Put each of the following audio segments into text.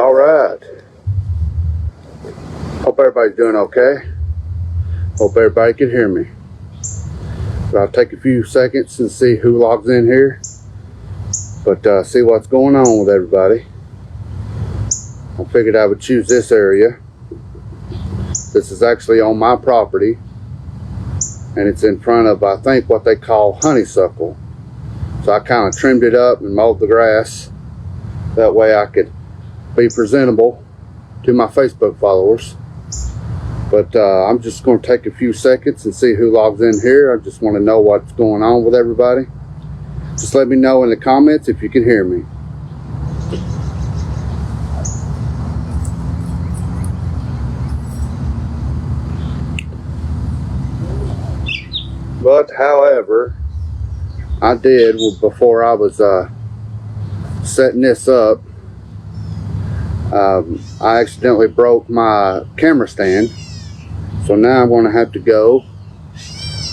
All right. Hope everybody's doing okay. Hope everybody can hear me. But I'll take a few seconds and see who logs in here. But see what's going on with everybody. I figured I would choose this area. This is actually on my property. And it's in front of, I think, what they call honeysuckle. So I kind of trimmed it up and mowed the grass. That way I could be presentable to my Facebook followers. But I'm just going to take a few seconds and see who logs in here. I just want to know what's going on with everybody. Just let me know in the comments if you can hear me. But however, I did, before I was setting this up, I accidentally broke my camera stand. So now I'm going to have to go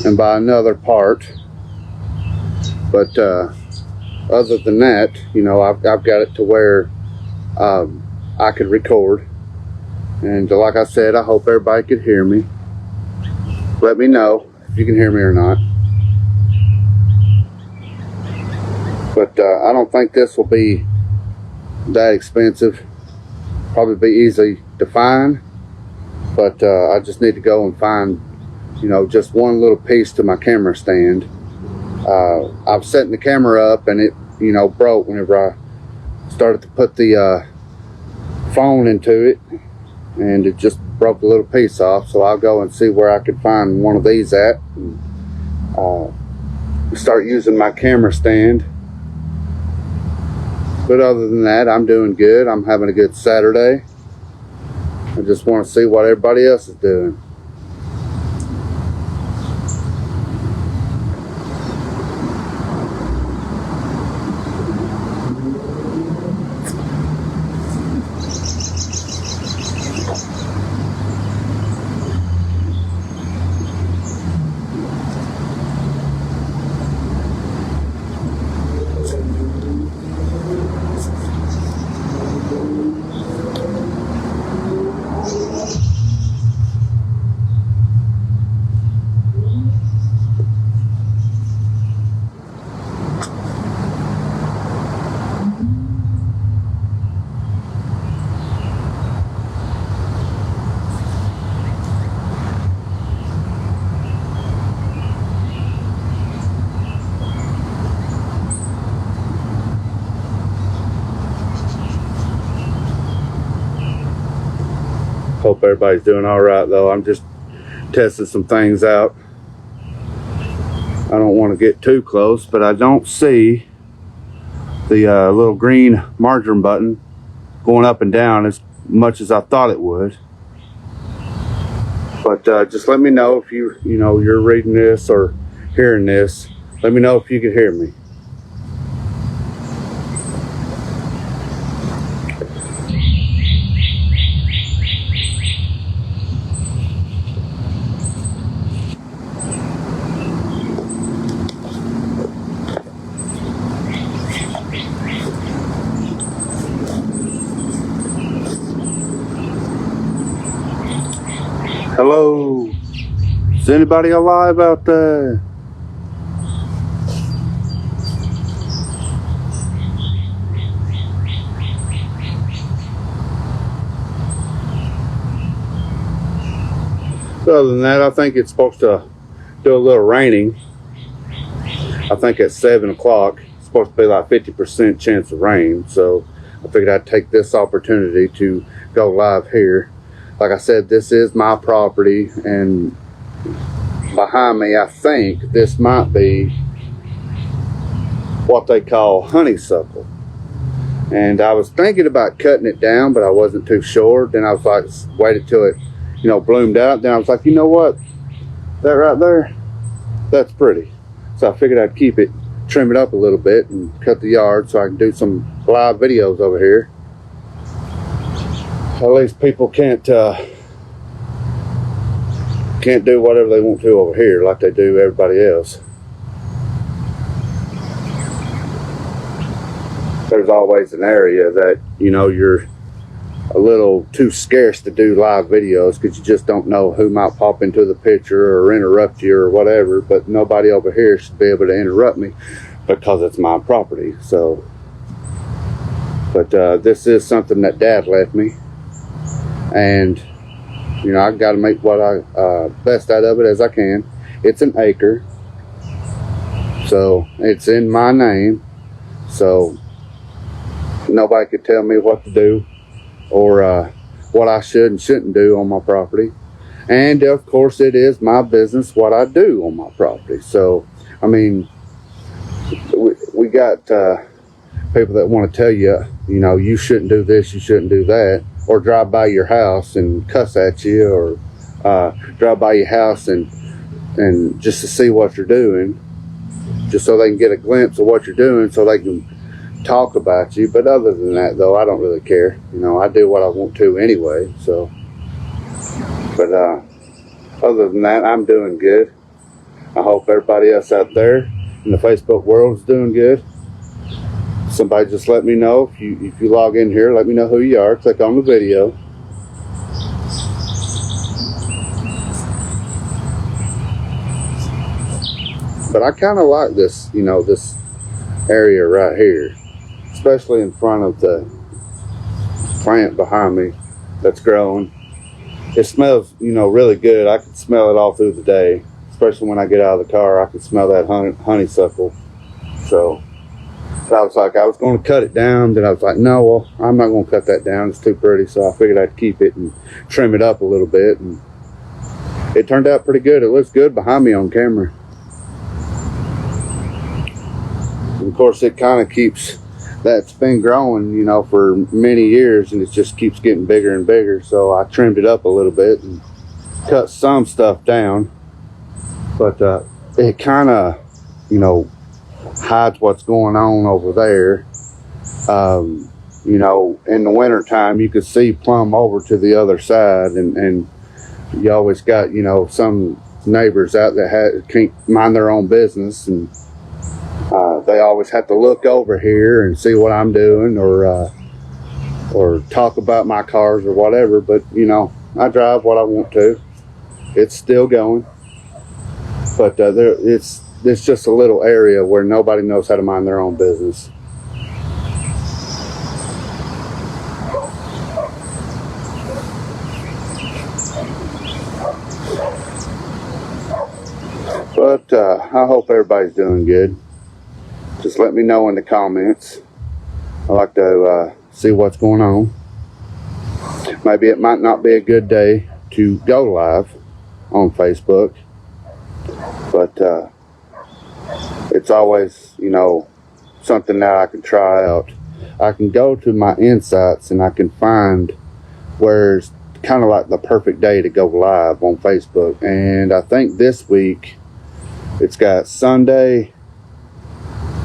and buy another part. But other than that, you know, I've got it to where I could record. And like I said, I hope everybody could hear me. Let me know if you can hear me or not. But I don't think this will be that expensive. Probably be easy to find. But I just need to go and find, you know, just one little piece to my camera stand. I've set the camera up and it, you know, broke whenever I started to put the phone into it, and it just broke a little piece off. So I'll go and see where I could find one of these at, and start using my camera stand. But other than that, I'm doing good. I'm having a good Saturday. I just want to see what everybody else is doing. Hope everybody's doing all right, though. I'm just testing some things out. I don't want to get too close, but I don't see the little green margin button going up and down as much as I thought it would. But just let me know if you're reading this or hearing this. Let me know if you can hear me. Hello, is anybody alive out there? Other than that, I think it's supposed to do a little raining. I think at 7 o'clock, it's supposed to be like 50% chance of rain. So I figured I'd take this opportunity to go live here. Like I said, this is my property, and behind me, I think this might be what they call honeysuckle. And I was thinking about cutting it down, but I wasn't too sure. Then I was like, waited till it, you know, bloomed out. Then I was like, you know what? That right there, that's pretty. So I figured I'd keep it, trim it up a little bit, and cut the yard so I can do some live videos over here. At least people can't do whatever they want to over here like they do everybody else. There's always an area that, you know, you're a little too scarce to do live videos because you just don't know who might pop into the picture or interrupt you or whatever. But nobody over here should be able to interrupt me because it's my property. So, but this is something that Dad left me, and you know, I got to make what I best out of it as I can. It's an acre, so it's in my name, so nobody could tell me what to do or what I should and shouldn't do on my property. And of course it is my business what I do on my property. So I mean, we got people that want to tell you, you know, you shouldn't do this, you shouldn't do that, or drive by your house and cuss at you, or drive by your house and just to see what you're doing, just so they can get a glimpse of what you're doing, so they can talk about you. But other than that, though, I don't really care. You know, I do what I want to anyway. So, but other than that, I'm doing good. I hope everybody else out there in the Facebook world is doing good. Somebody just let me know if you log in here. Let me know who you are. Click on the video. But I kind of like this, you know, this area right here, especially in front of the plant behind me that's growing. It smells, you know, really good. I can smell it all through the day, especially when I get out of the car. I can smell that honeysuckle. So I was like, I was going to cut it down. Then I was like, no, well, I'm not going to cut that down. It's too pretty. So I figured I'd keep it and trim it up a little bit. And it turned out pretty good. It looks good behind me on camera. Of course, it kind of keeps, that's been growing, you know, for many years, and it just keeps getting bigger and bigger. So I trimmed it up a little bit and cut some stuff down, but it kind of, you know, hides what's going on over there. You know, in the winter time, you could see plumb over to the other side, and you always got, you know, some neighbors out that can't mind their own business, and they always have to look over here and see what I'm doing, or talk about my cars or whatever. But you know, I drive what I want to. It's still going, but it's just a little area where nobody knows how to mind their own business. But I hope everybody's doing good. Just let me know in the comments. I like to see what's going on. Maybe it might not be a good day to go live on Facebook, but it's always, you know, something that I can try out. I can go to my insights and I can find where's kind of like the perfect day to go live on Facebook. And I think this week it's got Sunday,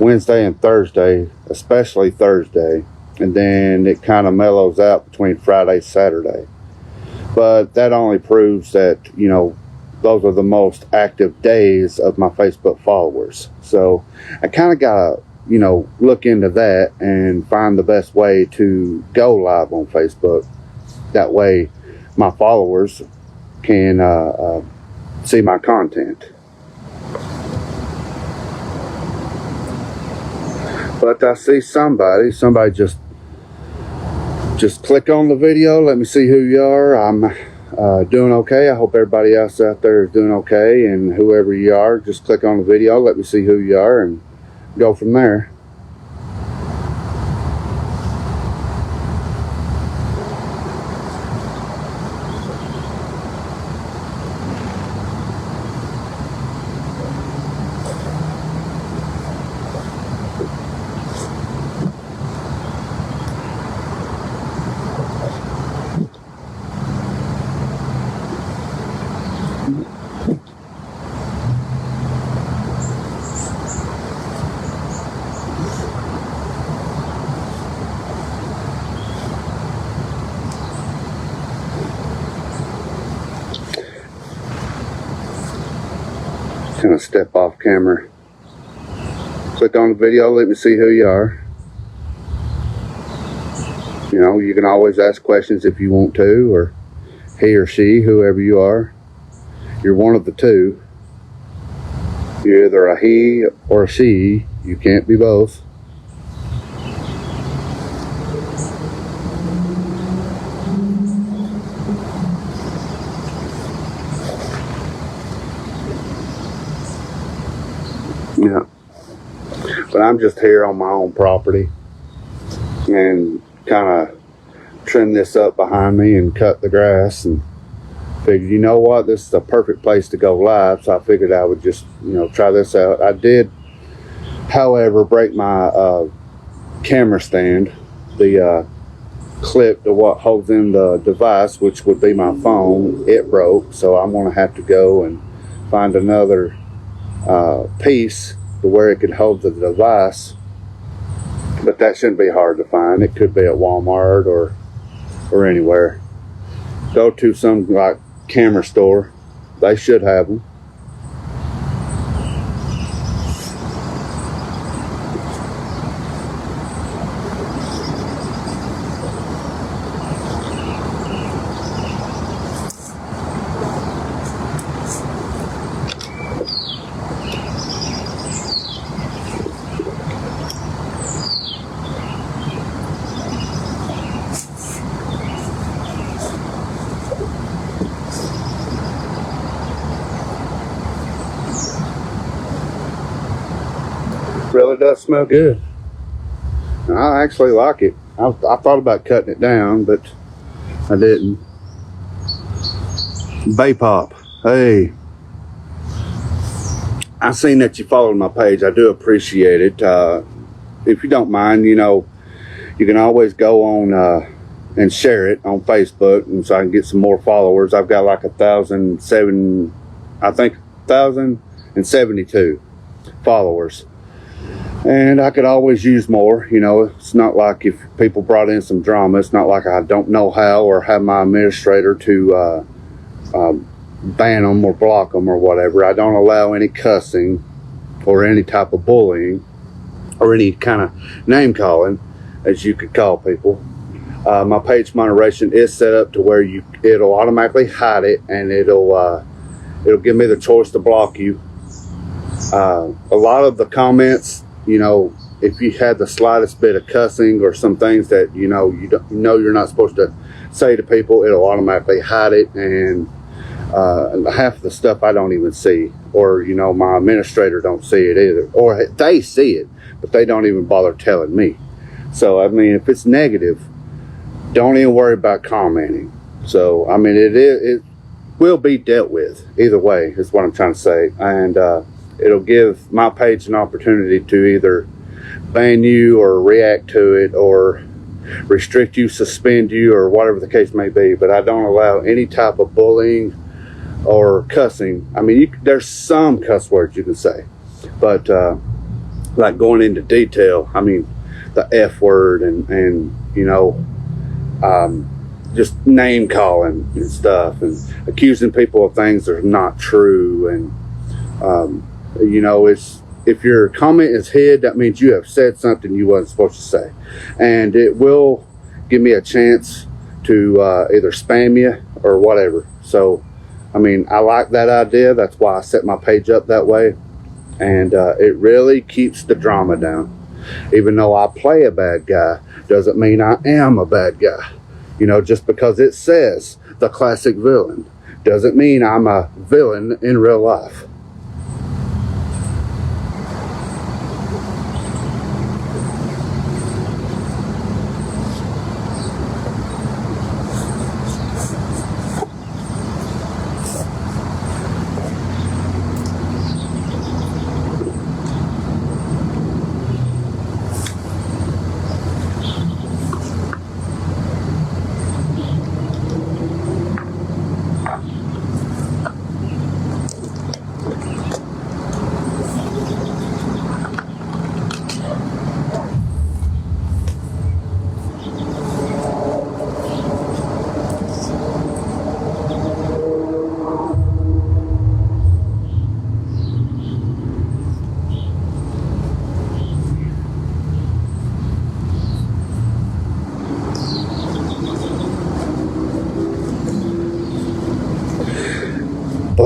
Wednesday, and Thursday, especially Thursday, and then it kind of mellows out between Friday, Saturday. But that only proves that, you know, those are the most active days of my Facebook followers. So I kind of gotta, you know, look into that and find the best way to go live on Facebook. That way my followers can see my content. But I see somebody just click on the video. Let me see who you are. I'm doing okay. I hope everybody else out there is doing okay. And whoever you are, just click on the video. Let me see who you are and go from there. Kind of step off camera. Click on the video. Let me see who you are. You know, you can always ask questions if you want to, or he or she, whoever you are. You're one of the two. You're either a he or a she. You can't be both. Yeah. But I'm just here on my own property and kind of trim this up behind me and cut the grass, and figured, you know what, this is a perfect place to go live, so I figured I would just, try this out. I did, however, break my camera stand. The clip to what holds in the device, which would be my phone, it broke, so I'm going to have to go and find another piece to where it could hold the device. But that shouldn't be hard to find. It could be at Walmart or anywhere. Go to some like camera store. They should have them. Really does smell good. I actually like it. I thought about cutting it down, but I didn't. Bay Pop, hey, I seen that you followed my page. I do appreciate it. If you don't mind, you can always go on and share it on Facebook, and so I can get some more followers. I've got like 1,072 followers. And I could always use more. It's not like if people brought in some drama, it's not like I don't know how or have my administrator to ban them or block them or whatever. I don't allow any cussing or any type of bullying or any kind of name calling, as you could call people. My page moderation is set up to where it'll automatically hide it, and it'll give me the choice to block you. A lot of the comments, if you had the slightest bit of cussing or some things that you're not supposed to say to people, it'll automatically hide it, and half of the stuff I don't even see, or my administrator don't see it either, or they see it but they don't even bother telling me. So I mean, if it's negative, don't even worry about commenting. So I mean, it will be dealt with either way, is what I'm trying to say. And it'll give my page an opportunity to either ban you or react to it or restrict you, suspend you, or whatever the case may be. But I don't allow any type of bullying or cussing. I mean, there's some cuss words you can say, but like going into detail, I mean, the F word and just name calling and stuff, and accusing people of things that are not true. And it's, if your comment is hid, that means you have said something you wasn't supposed to say, and it will give me a chance to either spam you or whatever. So I mean, I like that idea. That's why I set my page up that way, and it really keeps the drama down. Even though I play a bad guy doesn't mean I am a bad guy. Just because it says the classic villain doesn't mean I'm a villain in real life.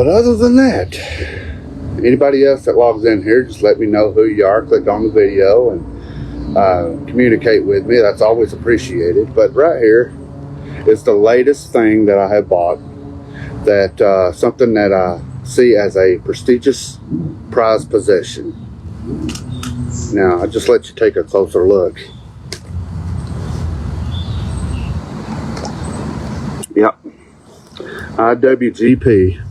But other than that, anybody else that logs in here, just let me know who you are. Click on the video and communicate with me. That's always appreciated. But right here is the latest thing that I have bought. That something that I see as a prestigious prized possession. Now, I'll just let you take a closer look. Yep. IWGP.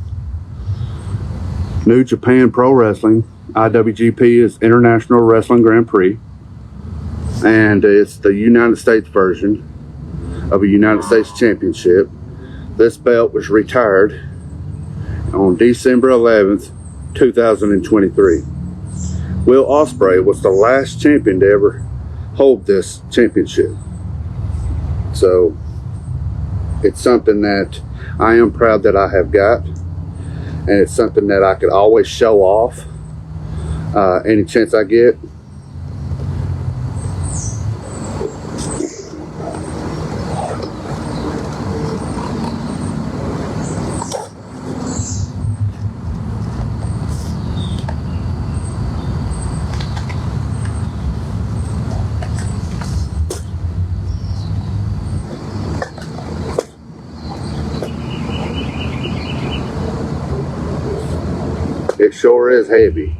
New Japan Pro Wrestling. IWGP is International Wrestling Grand Prix. And it's the United States version of a United States Championship. This belt was retired on December 11th, 2023. Will Ospreay was the last champion to ever hold this championship. So it's something that I am proud that I have got, and it's something that I could always show off any chance I get. It sure is heavy.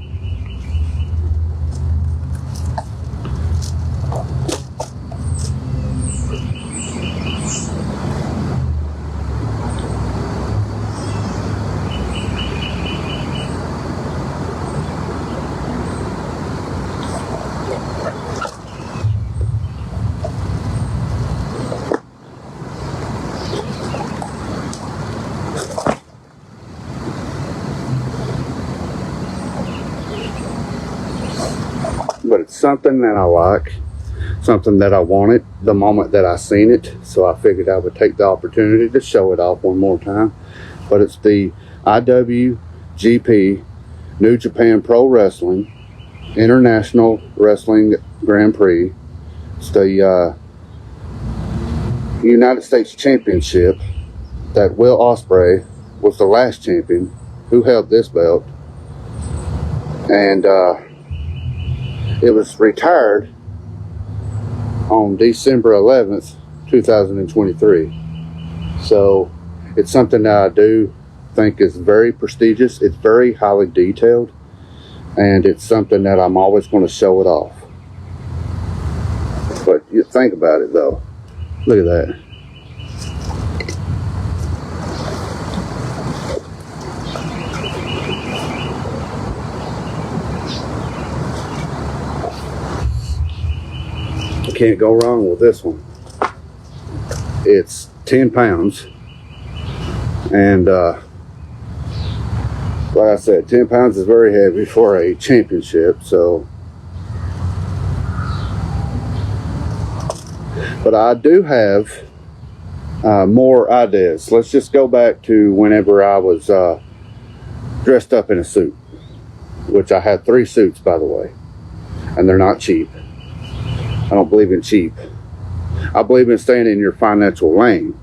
But it's something that I like, something that I wanted the moment that I seen it, so I figured I would take the opportunity to show it off one more time. But it's the IWGP New Japan Pro Wrestling International Wrestling Grand Prix. It's the United States Championship that Will Ospreay was the last champion who held this belt. And it was retired on December 11th, 2023. So it's something that I do think is very prestigious. It's very highly detailed, and it's something that I'm always going to show it off. But you think about it though. Look at that. Can't go wrong with this one. It's 10 pounds, and like I said, 10 pounds is very heavy for a championship. So, but I do have more ideas. Let's just go back to whenever I was dressed up in a suit, which I had 3 suits, by the way, and they're not cheap. I don't believe in cheap. I believe in staying in your financial lane.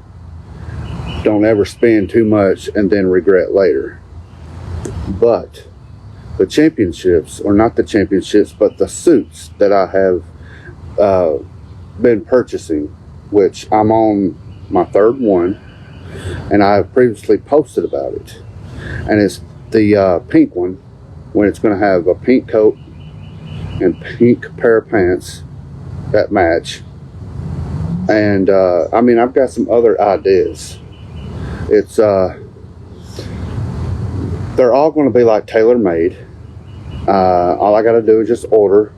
Don't ever spend too much and then regret later. But the championships, or not the championships, but the suits that I have been purchasing, which I'm on my 3rd one, and I have previously posted about it. And it's the pink one, when it's going to have a pink coat and pink pair of pants that match. And I mean, I've got some other ideas. It's they're all going to be like tailor-made. All I got to do is just order.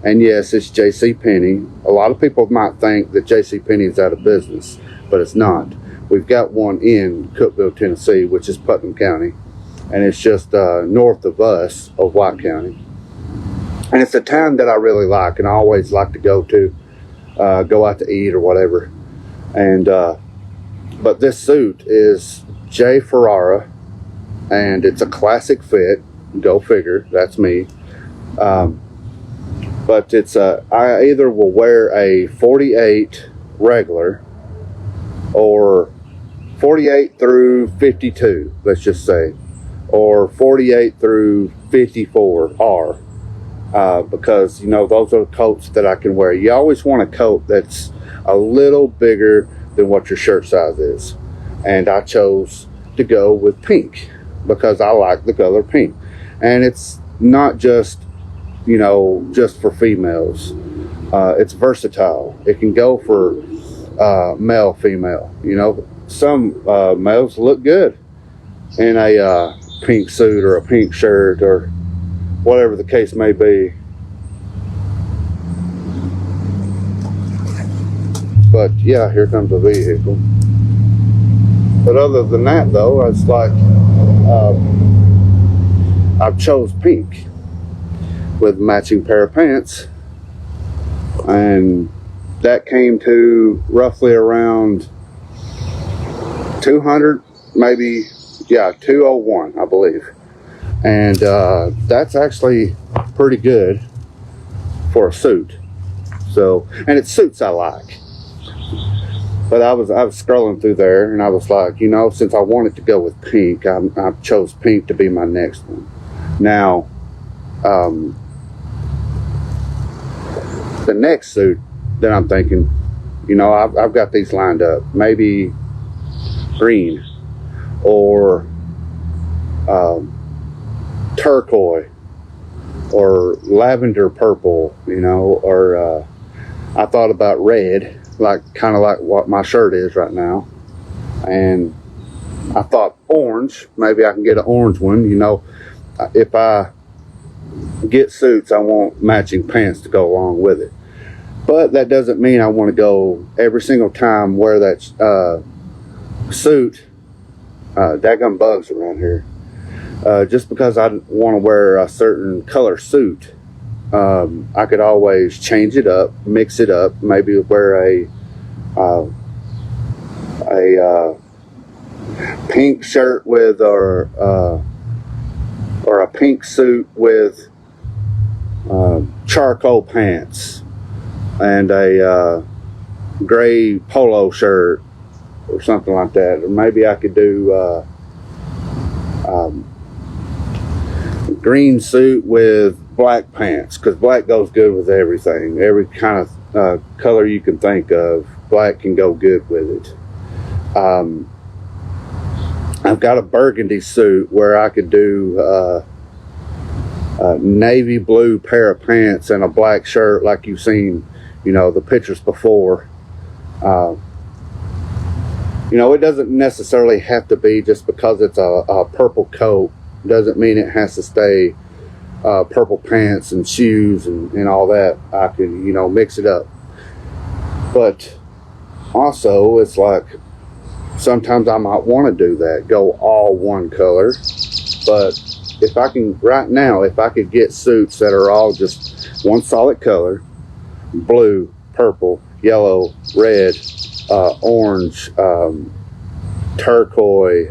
And yes, it's JCPenney. A lot of people might think that JCPenney is out of business, but it's not. We've got one in Cookeville, Tennessee, which is Putnam County, and it's just north of us, of White County. And it's a town that I really like, and I always like to go to, go out to eat or whatever. And but this suit is J. Ferrara, and it's a classic fit. Go figure, that's me. But it's I either will wear a 48 regular or 48 through 52, let's just say, or 48 through 54 R. Because, you know, those are coats that I can wear. You always want a coat that's a little bigger than what your shirt size is. And I chose to go with pink because I like the color pink. And it's not just, you know, just for females. It's versatile. It can go for male, female. You know, some males look good in a pink suit or a pink shirt or whatever the case may be. But yeah, here comes the vehicle. But other than that, though, it's like I've chose pink with a matching pair of pants, and that came to roughly around 200, maybe, yeah, 201, I believe. And that's actually pretty good for a suit. So, and it's suits I like. But I was scrolling through there, and I was like, you know, since I wanted to go with pink, I chose pink to be my next one. Now, the next suit that I'm thinking, you know, I've got these lined up. Maybe green or turquoise or lavender purple, you know, or I thought about red, like kind of like what my shirt is right now. And I thought orange, maybe I can get an orange one. You know, if I get suits, I want matching pants to go along with it. But that doesn't mean I want to go every single time wear that suit. Daggum bugs around here. Just because I want to wear a certain color suit, I could always change it up, mix it up, maybe wear a pink shirt with or a pink suit with charcoal pants and a gray polo shirt or something like that. Or maybe I could do green suit with black pants, because black goes good with everything. Every kind of color you can think of, black can go good with it. I've got a burgundy suit where I could do a navy blue pair of pants and a black shirt, like you've seen, you know, the pictures before. You know, it doesn't necessarily have to be just because it's a purple coat, doesn't mean it has to stay purple pants and shoes and all that. I can, you know, mix it up. But also, it's like sometimes I might want to do that, go all one color. But if I can, right now, if I could get suits that are all just one solid color, blue, purple, yellow, red, orange, turquoise,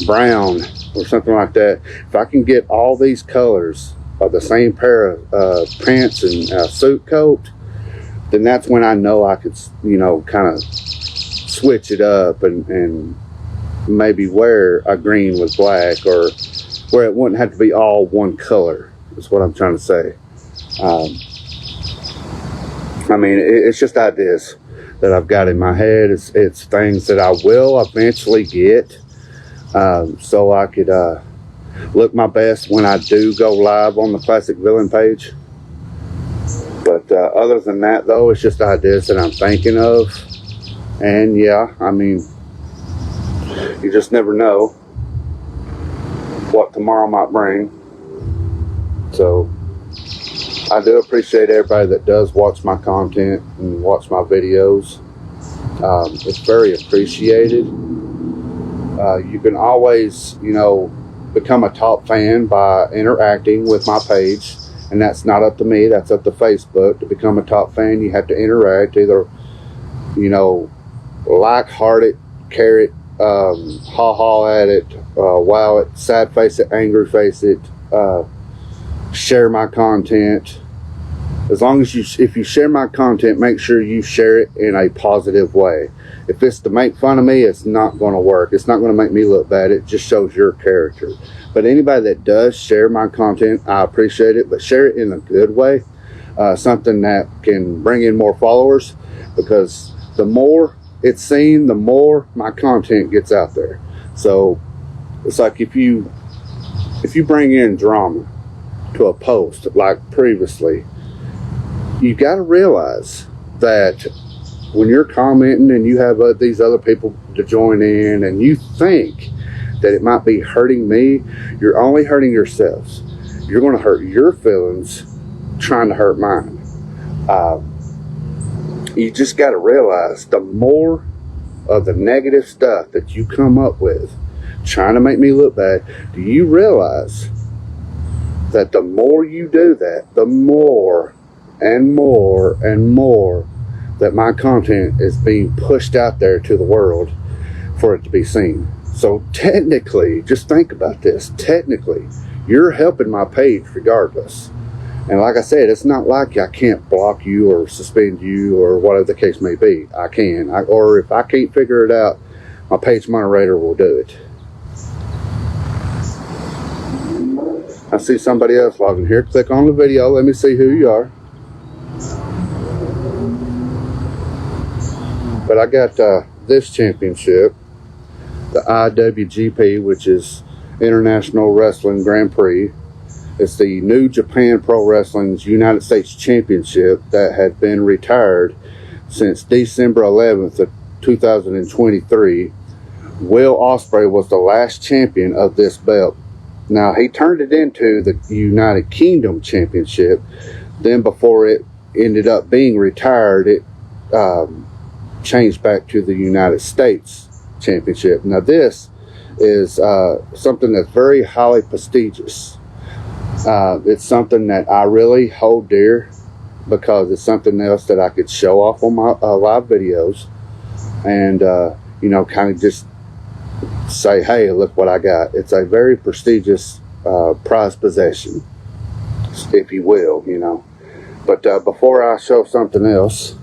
brown, or something like that. If I can get all these colors of the same pair of pants and suit coat, then that's when I know I could, you know, kind of switch it up and maybe wear a green with black, or where it wouldn't have to be all one color, is what I'm trying to say. I mean, it's just ideas that I've got in my head. It's things that I will eventually get, so I could look my best when I do go live on the Classic Villain page. But other than that, though, it's just ideas that I'm thinking of. And yeah, I mean, you just never know what tomorrow might bring. So I do appreciate everybody that does watch my content and watch my videos. It's very appreciated. You can always, you know, become a top fan by interacting with my page, and that's not up to me, that's up to Facebook. To become a top fan, you have to interact, either, you know, like, heart it, carrot, ha at it, wow it, sad face it, angry face it, share my content, As long as if you share my content, make sure you share it in a positive way. If it's to make fun of me, it's not going to work. It's not going to make me look bad. It just shows your character. But anybody that does share my content, I appreciate it, but share it in a good way. Something that can bring in more followers, because the more it's seen, the more my content gets out there. So it's like if you bring in drama to a post like previously, you got to realize that when you're commenting and you have these other people to join in, and you think that it might be hurting me, you're only hurting yourselves. You're going to hurt your feelings trying to hurt mine. You just got to realize, the more of the negative stuff that you come up with trying to make me look bad, do you realize that the more you do that, the more and more and more that my content is being pushed out there to the world for it to be seen? So technically, just think about this, technically you're helping my page regardless. And like I said, it's not like I can't block you or suspend you or whatever the case may be. I can, or if I can't figure it out, my page moderator will do it. I see somebody else logging here. Click on the video, let me see who you are. But I got this championship, the IWGP, which is International Wrestling Grand Prix. It's the New Japan Pro Wrestling's United States Championship that had been retired since December 11th of 2023. Will Ospreay was the last champion of this belt. Now, he turned it into the United Kingdom Championship. Then before it ended up being retired, it changed back to the United States Championship. Now this is something that's very highly prestigious. It's something that I really hold dear, because it's something else that I could show off on my live videos, and you know, kind of just say, hey, look what I got. It's a very prestigious prized possession, if you will, you know. But before I show something else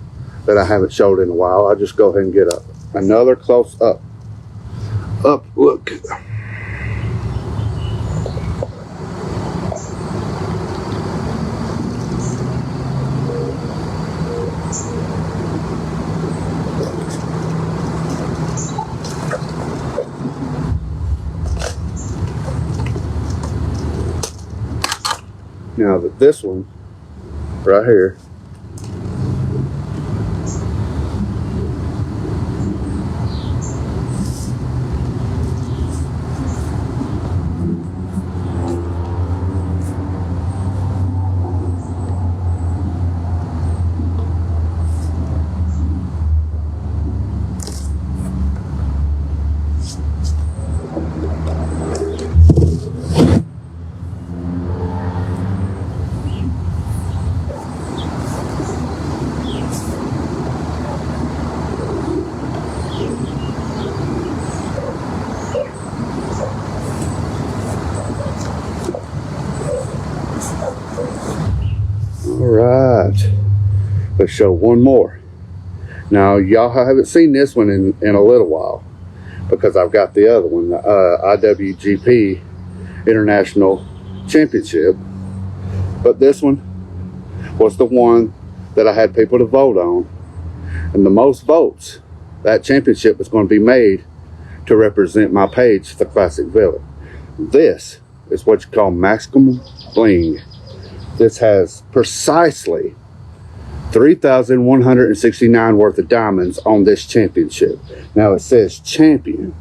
that I haven't showed in a while, I'll just go ahead and get another close up look. Now this one right here, Alright, let's show one more. Now y'all haven't seen this one in a little while, because I've got the other one, the IWGP International Championship. But this one was the one that I had people to vote on, and the most votes, that championship was going to be made to represent my page, the Classic Villain. This is what you call maximum bling. This has precisely 3,169 worth of diamonds on this championship. Now it says champion.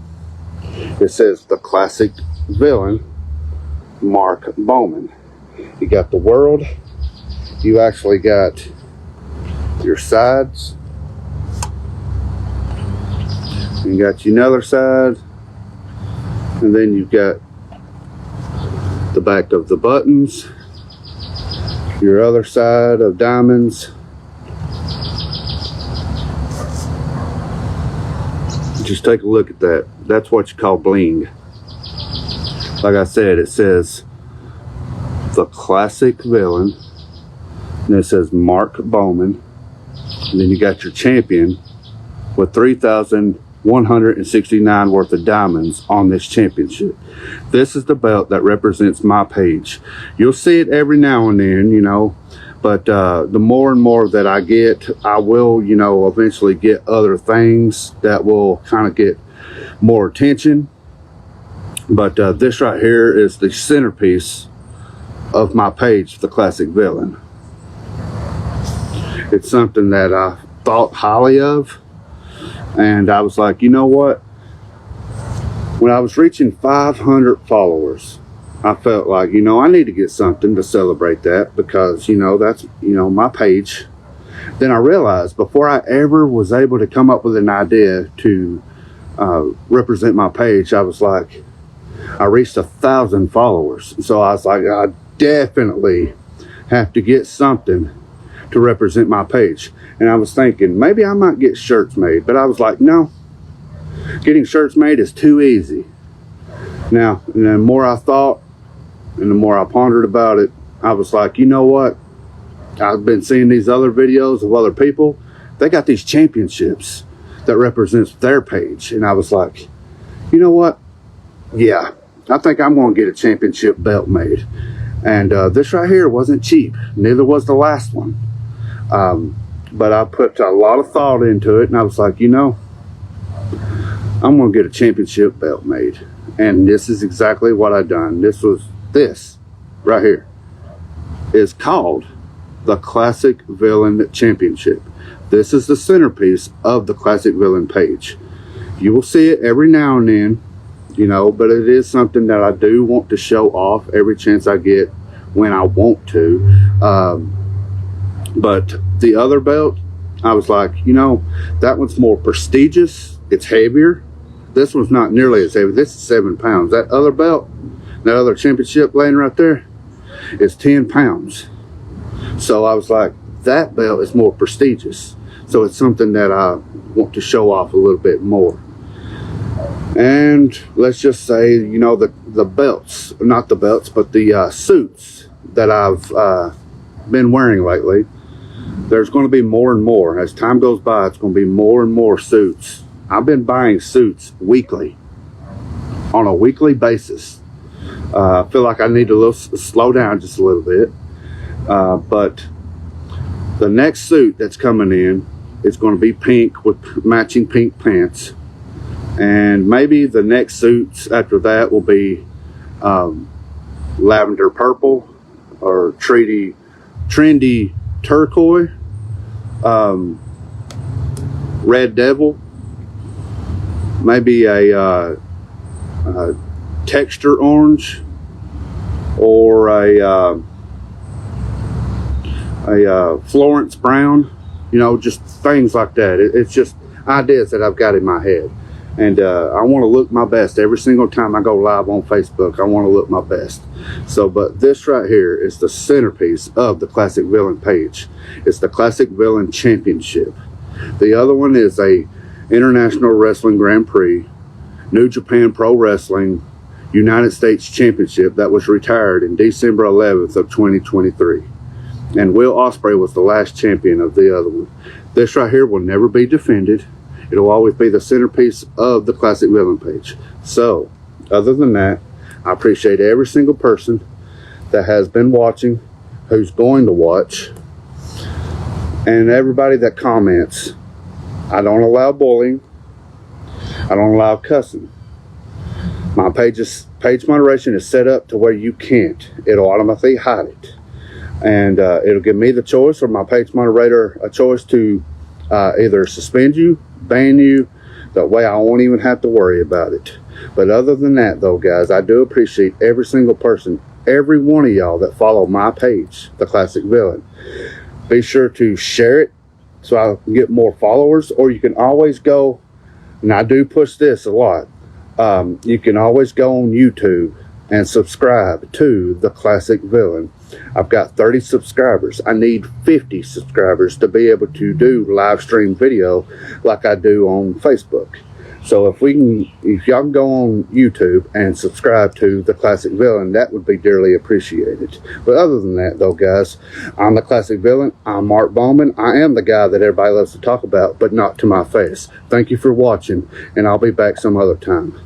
It says the Classic Villain, Mark Bowman. You got the world. You actually got your sides. You got your another side. And then you've got the back of the buttons. Your other side of diamonds. Just take a look at that. That's what you call bling. Like I said, it says the Classic Villain, And it says Mark Bowman. And then you got your champion with 3,169 worth of diamonds on this championship. This is the belt that represents my page. You'll see it every now and then, you know, but the more and more that I get, I will, you know, eventually get other things that will kind of get more attention. But this right here is the centerpiece of my page, the Classic Villain. It's something that I thought highly of, and I was like, you know what? When I was reaching 500 followers, I felt like, you know, I need to get something to celebrate that, because, you know, that's, you know, my page. Then I realized, before I ever was able to come up with an idea to represent my page, I was like, I reached 1,000 followers. So I was like, I definitely have to get something to represent my page. And I was thinking, maybe I might get shirts made, but I was like, no, getting shirts made is too easy. Now, and the more I thought and the more I pondered about it, I was like, you know what? I've been seeing these other videos of other people. They got these championships that represents their page. And I was like, you know what? Yeah, I think I'm going to get a championship belt made. And this right here wasn't cheap. Neither was the last one. But I put a lot of thought into it, and I was like, you know, I'm going to get a championship belt made. And this is exactly what I done. This right here is called the Classic Villain Championship. This is the centerpiece of the Classic Villain page. You will see it every now and then, you know, but it is something that I do want to show off every chance I get when I want to. But the other belt, I was like, you know, that one's more prestigious. It's heavier. This one's not nearly as heavy. This is 7 pounds. That other belt, that other championship laying right there, is 10 pounds. So I was like, that belt is more prestigious. So it's something that I want to show off a little bit more. And let's just say, you know, the belts, not the belts, but the suits that I've been wearing lately, there's going to be more and more. As time goes by, it's going to be more and more suits. I've been buying suits weekly, on a weekly basis. I feel like I need to slow down just a little bit. But the next suit that's coming in is going to be pink with matching pink pants. And maybe the next suits after that will be lavender purple or trendy turquoise, red devil, maybe a texture orange, or a Florence brown, you know, just things like that. It's just ideas that I've got in my head. And I want to look my best every single time I go live on Facebook. I want to look my best. So, but this right here is the centerpiece of the Classic Villain page. It's the Classic Villain Championship. The other one is a International Wrestling Grand Prix, New Japan Pro Wrestling, United States Championship that was retired in December 11th of 2023. And Will Ospreay was the last champion of the other one. This right here will never be defended. It'll always be the centerpiece of the Classic Villain page. So, other than that, I appreciate every single person that has been watching, who's going to watch, and everybody that comments. I don't allow bullying. I don't allow cussing. My page moderation is set up to where you can't. It'll automatically hide it. And it'll give me the choice, or my page moderator a choice to either suspend you, ban you. That way I won't even have to worry about it. But other than that, though, guys, I do appreciate every single person, every one of y'all that follow my page, The Classic Villain. Be sure to share it so I can get more followers, or you can always go, and I do push this a lot, you can always go on YouTube and subscribe to The Classic Villain. I've got 30 subscribers. I need 50 subscribers to be able to do live stream video like I do on Facebook. So if y'all can go on YouTube and subscribe to The Classic Villain, that would be dearly appreciated. But other than that, though, guys, I'm The Classic Villain. I'm Mark Bowman. I am the guy that everybody loves to talk about, but not to my face. Thank you for watching, and I'll be back some other time.